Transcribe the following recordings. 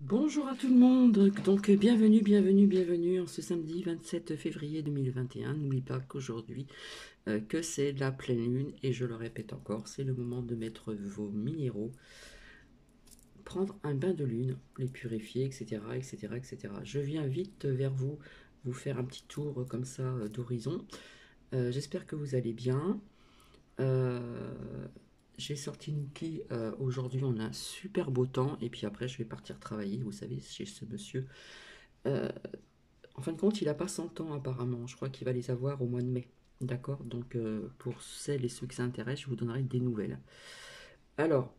Bonjour à tout le monde, donc bienvenue en ce samedi 27 février 2021. N'oubliez pas qu'aujourd'hui, que c'est la pleine lune et je le répète encore, c'est le moment de mettre vos minéraux, prendre un bain de lune, les purifier, etc., etc., etc. Je viens vite vers vous, vous faire un petit tour comme ça d'horizon. J'espère que vous allez bien. Euh, j'ai sorti Nuki, aujourd'hui on a un super beau temps et puis après je vais partir travailler, vous savez, chez ce monsieur. Euh, En fin de compte, il n'a pas 100 ans apparemment. Je crois qu'il va les avoir au mois de mai. D'accord. Donc, pour celles et ceux que ça intéresse, je vous donnerai des nouvelles. Alors,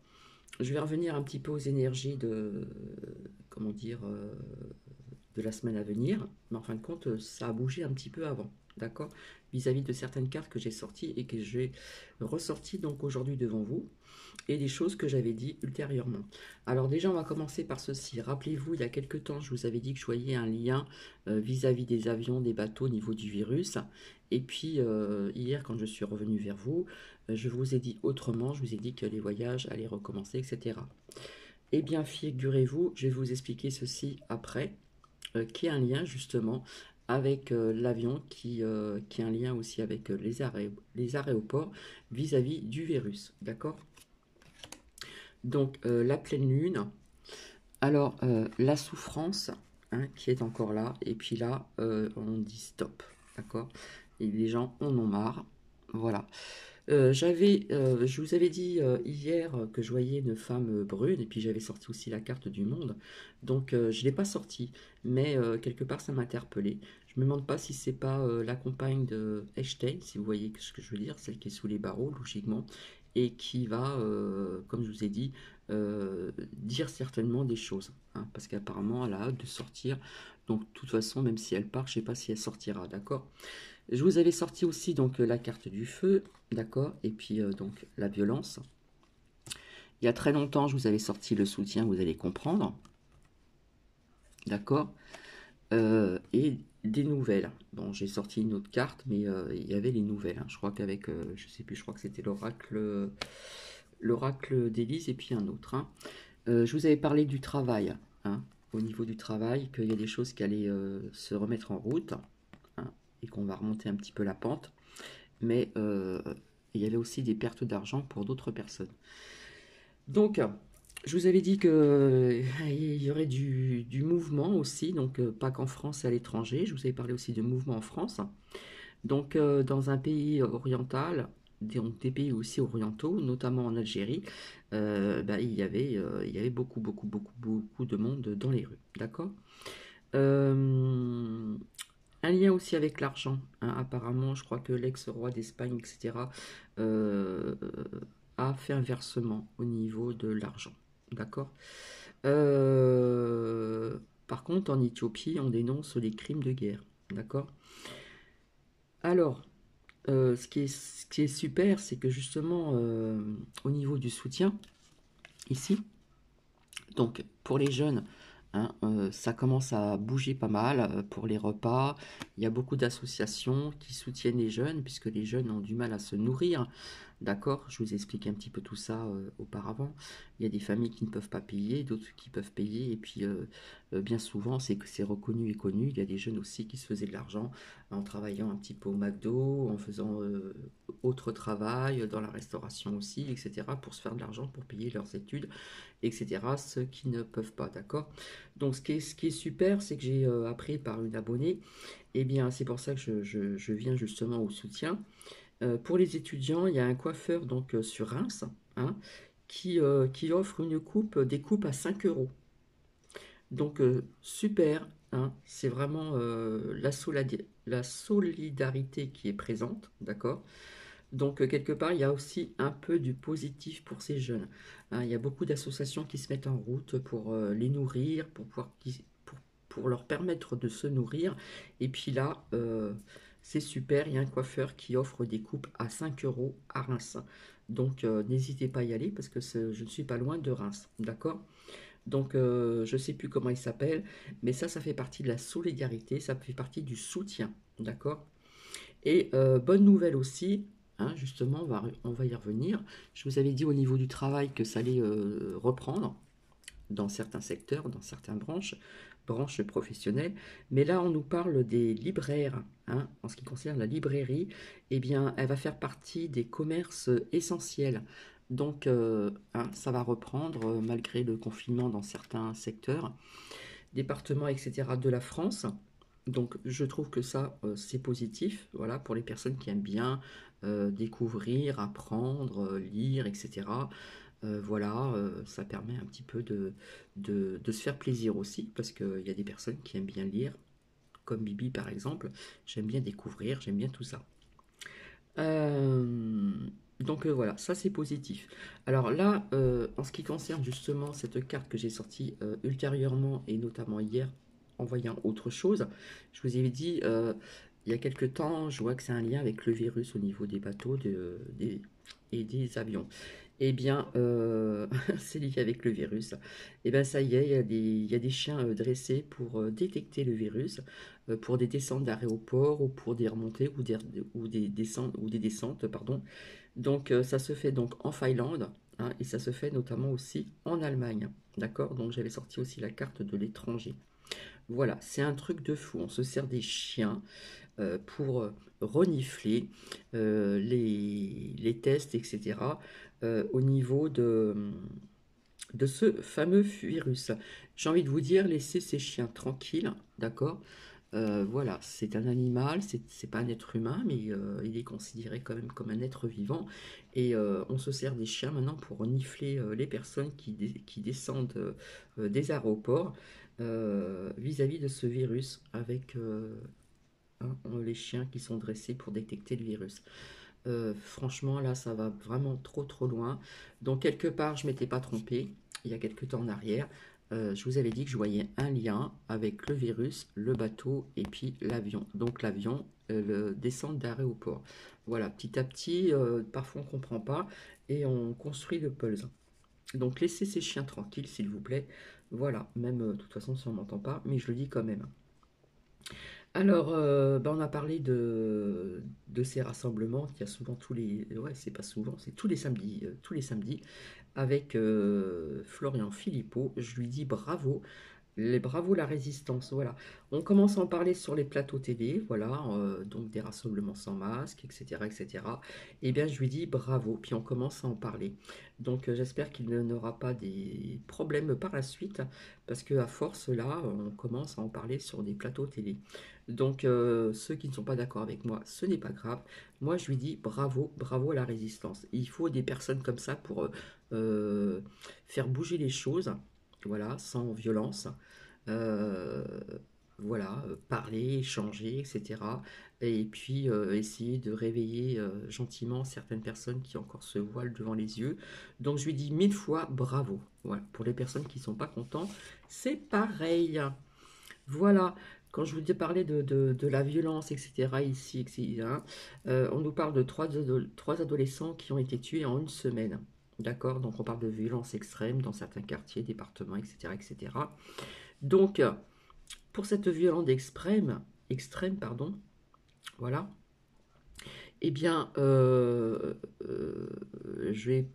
je vais revenir un petit peu aux énergies de, comment dire, de la semaine à venir. Mais en fin de compte, ça a bougé un petit peu avant. D'accord. Vis-à-vis de certaines cartes que j'ai sorties et que j'ai ressorties donc aujourd'hui devant vous et des choses que j'avais dit ultérieurement. Alors déjà, on va commencer par ceci. Rappelez-vous, il y a quelque temps, je vous avais dit que je voyais un lien vis-à-vis des avions, des bateaux au niveau du virus. Et puis, hier, quand je suis revenu vers vous, je vous ai dit autrement, je vous ai dit que les voyages allaient recommencer, etc. Eh bien, figurez-vous, je vais vous expliquer ceci après, qui est un lien justement avec l'avion, qui est un lien aussi avec les aéroports vis-à-vis du virus. D'accord. Donc, la pleine lune. Alors, la souffrance, hein, qui est encore là, et puis là, on dit stop, d'accord? Et les gens en ont marre, voilà. Je vous avais dit hier que je voyais une femme brune, et puis j'avais sorti aussi la carte du monde, donc je ne l'ai pas sortie, mais quelque part ça m'a interpellé. Je me demande pas si c'est pas la compagne de Einstein, si vous voyez ce que je veux dire, celle qui est sous les barreaux, logiquement, et qui va, comme je vous ai dit, dire certainement des choses, hein, parce qu'apparemment elle a hâte de sortir, donc de toute façon, même si elle part, je ne sais pas si elle sortira, d'accord? Je vous avais sorti aussi donc la carte du feu, d'accord, et puis donc la violence. Il y a très longtemps, je vous avais sorti le soutien, vous allez comprendre, d'accord, et des nouvelles. Bon, j'ai sorti une autre carte, mais il y avait les nouvelles, hein. Je crois qu'avec, je sais plus, je crois que c'était l'oracle d'Élise et puis un autre, hein. Je vous avais parlé du travail, hein, au niveau du travail, qu'il y a des choses qui allaient se remettre en route, hein, et qu'on va remonter un petit peu la pente. Mais il y avait aussi des pertes d'argent pour d'autres personnes. Donc, je vous avais dit qu'il y aurait du mouvement aussi, donc pas qu'en France et à l'étranger. Je vous avais parlé aussi de mouvement en France. Donc, dans un pays oriental, des pays aussi orientaux, notamment en Algérie, bah, il y avait beaucoup de monde dans les rues. D'accord. Euh, un lien aussi avec l'argent, hein. Apparemment, je crois que l'ex-roi d'Espagne, etc., euh, a fait un versement au niveau de l'argent. D'accord. Euh, Par contre, en Éthiopie, on dénonce les crimes de guerre. D'accord. Alors, ce qui est super, c'est que justement, au niveau du soutien, ici, donc pour les jeunes, hein, ça commence à bouger pas mal pour les repas. Il y a beaucoup d'associations qui soutiennent les jeunes, puisque les jeunes ont du mal à se nourrir. D'accord, je vous ai expliqué un petit peu tout ça auparavant. Il y a des familles qui ne peuvent pas payer, d'autres qui peuvent payer, et puis bien souvent, c'est que c'est reconnu et connu. Il y a des jeunes aussi qui se faisaient de l'argent en travaillant un petit peu au McDo, en faisant autre travail, dans la restauration aussi, etc., pour se faire de l'argent, pour payer leurs études, etc., ceux qui ne peuvent pas, d'accord. Donc ce qui est super, c'est que j'ai appris par une abonnée, et bien c'est pour ça que je viens justement au soutien. Pour les étudiants, il y a un coiffeur donc sur Reims, hein, qui offre une coupe, des coupes à 5 euros. Donc super, hein, c'est vraiment la solidarité qui est présente, d'accord. Donc, quelque part, il y a aussi un peu du positif pour ces jeunes, hein. Il y a beaucoup d'associations qui se mettent en route pour les nourrir, pour leur permettre de se nourrir. Et puis là, c'est super, il y a un coiffeur qui offre des coupes à 5 euros à Reims. Donc, n'hésitez pas à y aller parce que je ne suis pas loin de Reims, d'accord? Donc, je ne sais plus comment il s'appelle, mais ça fait partie de la solidarité, ça fait partie du soutien, d'accord? Et bonne nouvelle aussi, hein, justement, on va y revenir. Je vous avais dit au niveau du travail que ça allait reprendre. dans certains secteurs, dans certaines branches professionnelles. Mais là, on nous parle des libraires, hein, en ce qui concerne la librairie, eh bien, elle va faire partie des commerces essentiels. Donc, hein, ça va reprendre malgré le confinement dans certains secteurs, départements, etc. de la France. Donc, je trouve que ça, c'est positif, voilà, pour les personnes qui aiment bien découvrir, apprendre, lire, etc. Voilà, ça permet un petit peu de se faire plaisir aussi, parce qu'il y a des personnes qui aiment bien lire, comme Bibi par exemple. J'aime bien découvrir, j'aime bien tout ça. Euh, donc voilà, ça c'est positif. Alors là, en ce qui concerne justement cette carte que j'ai sortie ultérieurement et notamment hier en voyant autre chose, je vous avais dit il y a quelque temps, je vois que c'est un lien avec le virus au niveau des bateaux et des avions. Eh bien, c'est lié avec le virus. Eh bien, ça y est, il y a des chiens dressés pour détecter le virus, pour des descentes d'aéroport ou pour des remontées ou des descentes, pardon. Donc, ça se fait donc en Finlande, hein, et ça se fait notamment aussi en Allemagne. D'accord? Donc, j'avais sorti aussi la carte de l'étranger. Voilà, c'est un truc de fou. On se sert des chiens pour renifler les tests, etc. Au niveau de ce fameux virus. J'ai envie de vous dire, laissez ces chiens tranquilles, d'accord? Voilà, c'est un animal, c'est pas un être humain, mais il est considéré quand même comme un être vivant. Et on se sert des chiens maintenant pour renifler les personnes qui descendent des aéroports vis-à-vis de ce virus avec hein, les chiens qui sont dressés pour détecter le virus. Franchement, là, ça va vraiment trop trop loin. Donc, quelque part, je m'étais pas trompée il y a quelques temps en arrière. Je vous avais dit que je voyais un lien avec le virus, le bateau et puis l'avion. Donc, l'avion, le descente d'aéroport. Voilà, petit à petit, parfois on ne comprend pas et on construit le puzzle. Donc, laissez ces chiens tranquilles, s'il vous plaît. Voilà, même de toute façon, si on m'entend pas, mais je le dis quand même. Alors, on a parlé de ces rassemblements qu'il y a souvent tous les... Ouais, c'est pas souvent, c'est tous les samedis, avec Florian Philippot. Je lui dis bravo, les bravos la résistance, voilà. On commence à en parler sur les plateaux télé, voilà, donc des rassemblements sans masque, etc., etc. Et bien, je lui dis bravo, puis on commence à en parler. Donc, j'espère qu'il n'aura pas des problèmes par la suite, parce que à force, là, on commence à en parler sur des plateaux télé. Donc, ceux qui ne sont pas d'accord avec moi, ce n'est pas grave. Moi, je lui dis bravo, bravo à la résistance. Il faut des personnes comme ça pour euh, faire bouger les choses, voilà, sans violence. Euh, voilà, parler, échanger, etc. Et puis essayer de réveiller gentiment certaines personnes qui encore se voilent devant les yeux. Donc je lui dis mille fois bravo. Voilà, pour les personnes qui ne sont pas contents, c'est pareil. Voilà, quand je vous ai parlé de la violence, etc., ici, etc., on nous parle de trois adolescents qui ont été tués en une semaine. D'accord? Donc on parle de violence extrême dans certains quartiers, départements, etc., etc. Donc, pour cette violence extrême, pardon, voilà, eh bien, je vais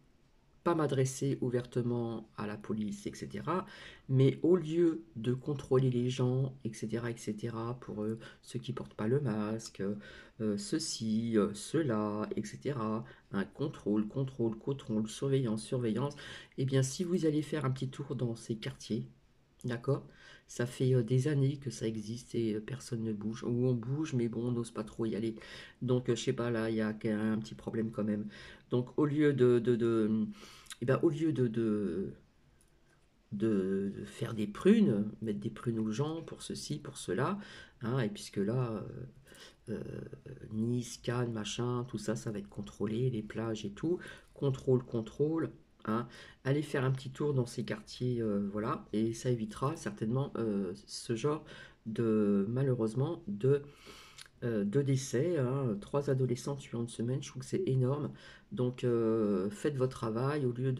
pas m'adresser ouvertement à la police, etc. Mais au lieu de contrôler les gens, etc., etc., pour ceux qui portent pas le masque, ceci, cela, etc., un contrôle, surveillance, eh bien, si vous allez faire un petit tour dans ces quartiers, d'accord? Ça fait des années que ça existe et personne ne bouge. Ou on bouge, mais bon, on n'ose pas trop y aller. Donc, je sais pas, là, il y a un petit problème quand même. Donc, au lieu eh ben, au lieu de faire des prunes, mettre des prunes aux gens pour ceci, pour cela, hein, et puisque là, euh, Nice, Cannes, machin, tout ça, ça va être contrôlé, les plages et tout, contrôle, hein, allez faire un petit tour dans ces quartiers, voilà, et ça évitera certainement ce genre malheureusement, de décès, hein, 3 adolescents tués en une semaine, je trouve que c'est énorme. Donc faites votre travail au lieu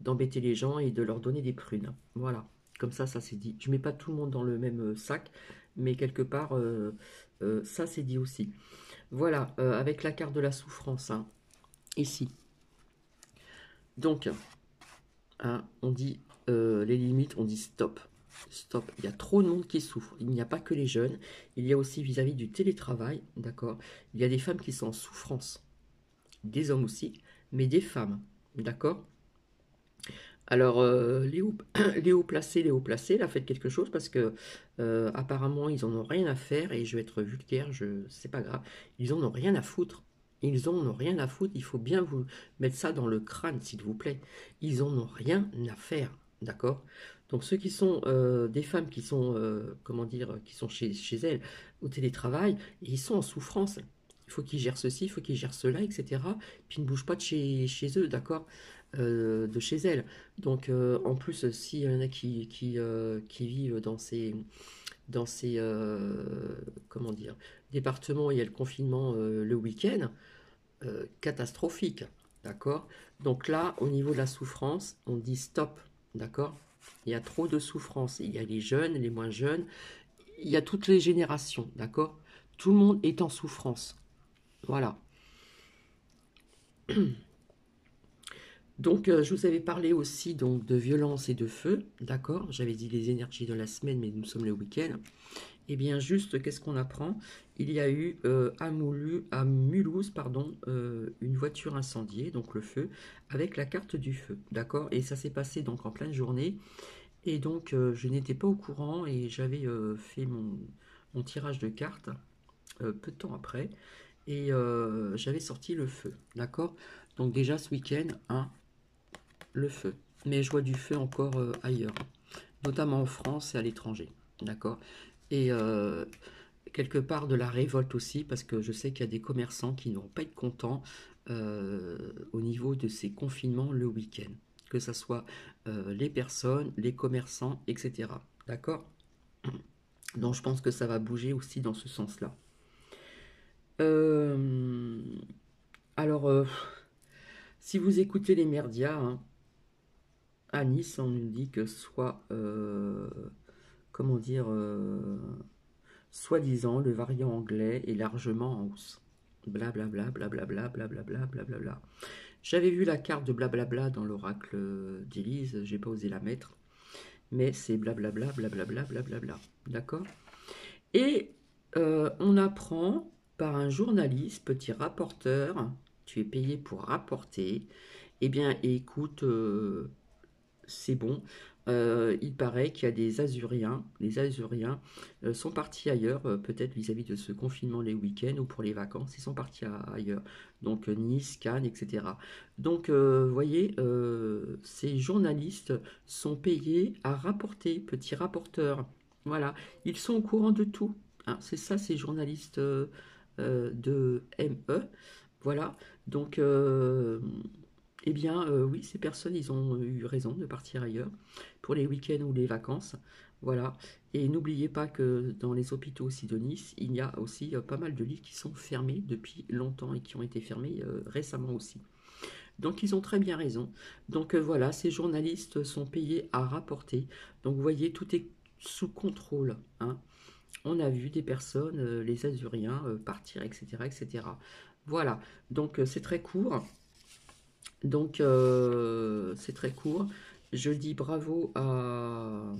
d'embêter les gens et de leur donner des prunes. Voilà, comme ça c'est dit. Je mets pas tout le monde dans le même sac, mais quelque part, ça c'est dit aussi. Voilà, avec la carte de la souffrance, hein, ici. Donc, hein, on dit les limites, on dit stop. Stop. Il y a trop de monde qui souffre. Il n'y a pas que les jeunes. Il y a aussi vis-à-vis du télétravail, d'accord? Il y a des femmes qui sont en souffrance. Des hommes aussi, mais des femmes, d'accord? Alors, les hauts placés, là, faites quelque chose parce que apparemment, ils en ont rien à faire et je vais être vulgaire, c'est pas grave. Ils en ont rien à foutre. Ils en ont rien à foutre. Il faut bien vous mettre ça dans le crâne, s'il vous plaît. Ils en ont rien à faire, d'accord? Donc, ceux qui sont des femmes qui sont, comment dire, qui sont chez elles au télétravail, ils sont en souffrance. Il faut qu'ils gèrent ceci, il faut qu'ils gèrent cela, etc. Puis ils ne bougent pas de chez eux, d'accord? De chez elles. Donc, en plus, s'il y en a qui vivent dans ces comment dire, départements où il y a le confinement le week-end, catastrophique, d'accord? Donc là, au niveau de la souffrance, on dit stop, d'accord? Il y a trop de souffrance. Il y a les jeunes, les moins jeunes, il y a toutes les générations, d'accord? Tout le monde est en souffrance. Voilà. Donc, je vous avais parlé aussi donc, de violence et de feu, d'accord? J'avais dit les énergies de la semaine, mais nous sommes le week-end. Et bien, juste, qu'est-ce qu'on apprend? Il y a eu à Mulhouse, pardon, une voiture incendiée, donc le feu, avec la carte du feu, d'accord? Et ça s'est passé donc en pleine journée. Et donc, je n'étais pas au courant et j'avais fait mon tirage de cartes peu de temps après. Et j'avais sorti le feu, d'accord? Donc déjà ce week-end, hein, le feu. Mais je vois du feu encore ailleurs, notamment en France et à l'étranger, d'accord? Et quelque part de la révolte aussi, parce que je sais qu'il y a des commerçants qui ne vont pas être contents au niveau de ces confinements le week-end, que ce soit les personnes, les commerçants, etc. D'accord? Donc je pense que ça va bouger aussi dans ce sens-là. Euh, alors, si vous écoutez les médias, hein, à Nice, on nous dit que soit, comment dire, soi-disant, le variant anglais est largement en hausse. Blablabla, blablabla, blablabla, blablabla. J'avais vu la carte de blablabla dans l'oracle d'Élise, j'ai pas osé la mettre, mais c'est blablabla, blablabla, blablabla. D'accord? Et on apprend par un journaliste, petit rapporteur, tu es payé pour rapporter, eh bien écoute, c'est bon. Il paraît qu'il y a des Azuriens. Les Azuriens sont partis ailleurs, peut-être vis-à-vis de ce confinement les week-ends ou pour les vacances. Ils sont partis ailleurs. Donc Nice, Cannes, etc. Donc, vous voyez, ces journalistes sont payés à rapporter, petits rapporteurs. Voilà, ils sont au courant de tout. Hein, c'est ça, ces journalistes de ME. Voilà, donc eh bien, oui, ces personnes, ils ont eu raison de partir ailleurs pour les week-ends ou les vacances. Voilà. Et n'oubliez pas que dans les hôpitaux aussi de Nice, il y a aussi pas mal de lits qui sont fermés depuis longtemps et qui ont été fermés récemment aussi. Donc, ils ont très bien raison. Donc, voilà, ces journalistes sont payés à rapporter. Donc, vous voyez, tout est sous contrôle. Hein. On a vu des personnes, les Azuriens, partir, etc., etc. Voilà. Donc, c'est très court. Donc, c'est très court. Je dis bravo à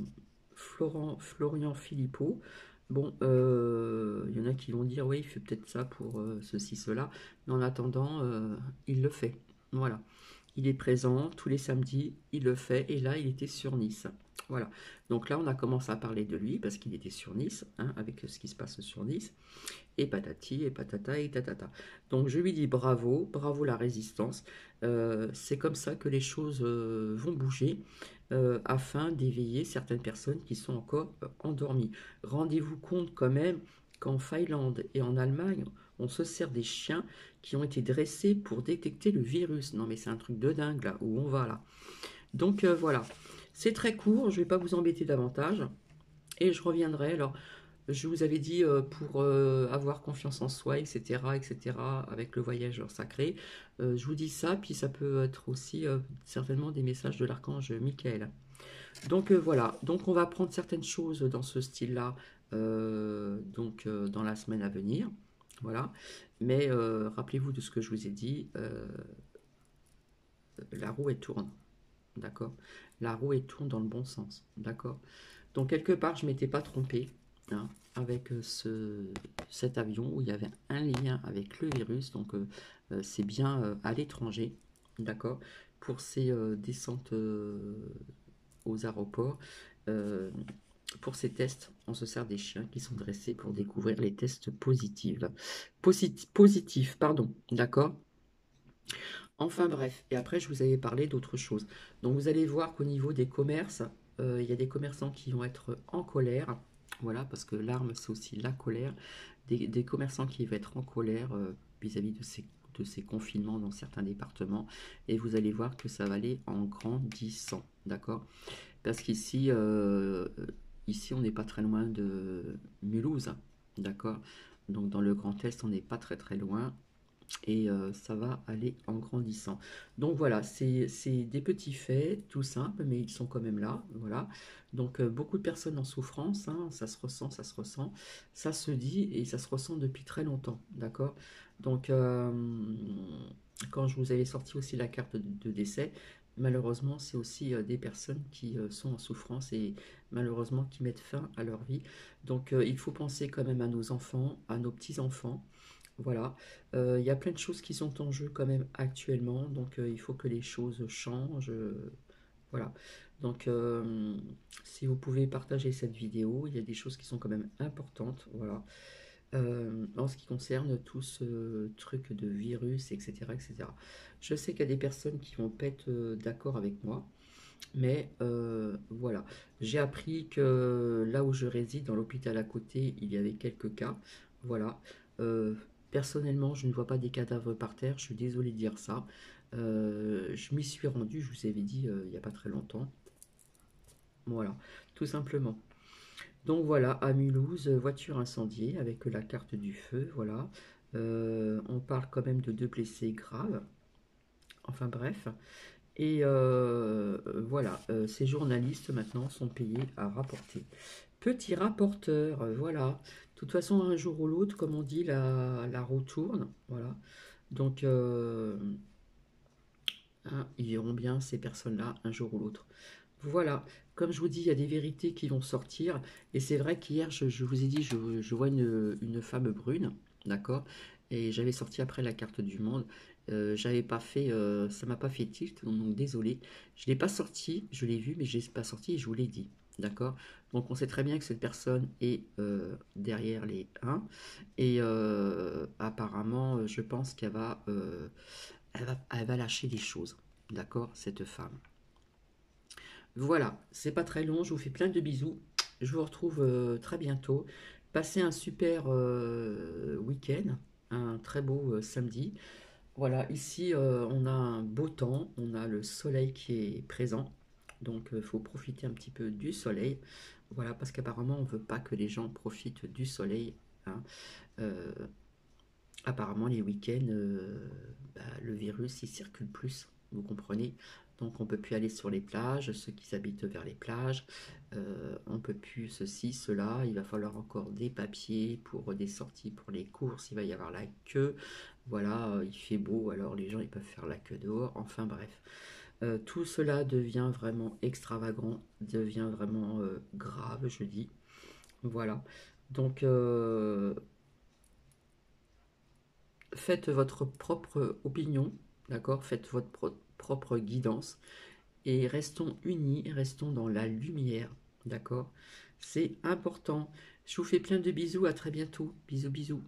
Florian Philippot. Bon, il y en a qui vont dire, oui, il fait peut-être ça pour ceci, cela. Mais en attendant, il le fait. Voilà. Il est présent tous les samedis, il le fait. Et là, il était sur Nice. Voilà. Donc là, on a commencé à parler de lui parce qu'il était sur Nice, hein, avec ce qui se passe sur Nice et patati et patata et tatata. Donc je lui dis bravo, bravo la résistance. C'est comme ça que les choses vont bouger afin d'éveiller certaines personnes qui sont encore endormies. Rendez-vous compte quand même qu'en Finlande et en Allemagne, on se sert des chiens qui ont été dressés pour détecter le virus. Non mais c'est un truc de dingue là, où on va là. Donc voilà, c'est très court, je ne vais pas vous embêter davantage. Et je reviendrai. Alors, je vous avais dit pour avoir confiance en soi, etc., etc., avec le voyageur sacré. Je vous dis ça, puis ça peut être aussi certainement des messages de l'archange Michael. Donc voilà, donc on va prendre certaines choses dans ce style-là, dans la semaine à venir. Voilà, mais rappelez-vous de ce que je vous ai dit, la roue elle tourne. d'accord? La roue, elle tourne dans le bon sens, d'accord? Donc, quelque part, je ne m'étais pas trompée, hein, avec cet avion où il y avait un lien avec le virus. Donc, c'est bien à l'étranger, d'accord? Pour ces descentes aux aéroports. Euh, pour ces tests, on se sert des chiens qui sont dressés pour découvrir les tests positifs. Positifs, pardon, d'accord? Enfin bref, et après je vous avais parlé d'autre chose. Donc vous allez voir qu'au niveau des commerces, il y a des commerçants qui vont être en colère. Voilà, parce que l'arme, c'est aussi la colère. Des commerçants qui vont être en colère vis-à-vis de ces confinements dans certains départements. Et vous allez voir que ça va aller en grandissant, d'accord? Parce qu'ici, ici, on n'est pas très loin de Mulhouse, d'accord? Donc dans le Grand Est, on n'est pas très très loin et ça va aller en grandissant. Donc voilà, c'est des petits faits, tout simples, mais ils sont quand même là, voilà. Donc beaucoup de personnes en souffrance, hein, ça se ressent, ça se dit et ça se ressent depuis très longtemps, d'accord? Donc quand je vous avais sorti aussi la carte de décès, malheureusement, c'est aussi des personnes qui sont en souffrance et malheureusement qui mettent fin à leur vie. Donc il faut penser quand même à nos enfants, à nos petits-enfants. Voilà, il y a plein de choses qui sont en jeu quand même actuellement, donc il faut que les choses changent. Voilà, donc si vous pouvez partager cette vidéo, il y a des choses qui sont quand même importantes. Voilà, en ce qui concerne tout ce truc de virus, etc., etc. Je sais qu'il y a des personnes qui vont pas être d'accord avec moi, mais voilà, j'ai appris que là où je réside, dans l'hôpital à côté, il y avait quelques cas. Voilà. Euh, Personnellement, je ne vois pas des cadavres par terre. Je suis désolé de dire ça. Je m'y suis rendu, je vous avais dit il n'y a pas très longtemps. Voilà, tout simplement. Donc voilà, à Mulhouse, voiture incendiée avec la carte du feu. Voilà. On parle quand même de deux blessés graves. Enfin bref. Et voilà, ces journalistes maintenant sont payés à rapporter. Petit rapporteur, voilà. De toute façon, un jour ou l'autre, comme on dit, la roue tourne. Voilà. Donc, hein, ils verront bien ces personnes-là un jour ou l'autre. Voilà. Comme je vous dis, il y a des vérités qui vont sortir. Et c'est vrai qu'hier, je vous ai dit, je vois une femme brune. D'accord? Et j'avais sorti après la carte du monde. J'avais pas fait, ça m'a pas fait tilt, donc désolé. Je l'ai pas sorti, je l'ai vu, mais je l'ai pas sorti et je vous l'ai dit. D'accord? Donc on sait très bien que cette personne est derrière les 1. Et apparemment, je pense qu'elle va, elle va lâcher des choses. D'accord? Cette femme. Voilà, c'est pas très long, je vous fais plein de bisous. Je vous retrouve très bientôt. Passez un super week-end, un très beau samedi. Voilà, ici on a un beau temps, on a le soleil qui est présent. Donc il faut profiter un petit peu du soleil. Voilà, parce qu'apparemment on ne veut pas que les gens profitent du soleil, hein. Euh, Apparemment, les week-ends, bah, le virus, il circule plus, vous comprenez? Donc, on peut plus aller sur les plages, ceux qui habitent vers les plages, on peut plus ceci, cela, il va falloir encore des papiers pour des sorties pour les courses, il va y avoir la queue, voilà, il fait beau, alors les gens, ils peuvent faire la queue dehors, enfin bref. Tout cela devient vraiment extravagant, devient vraiment grave, je dis. Voilà. Donc, faites votre propre opinion, d'accord? Faites votre propre guidance et restons unis, restons dans la lumière, d'accord? C'est important. Je vous fais plein de bisous, à très bientôt. Bisous, bisous.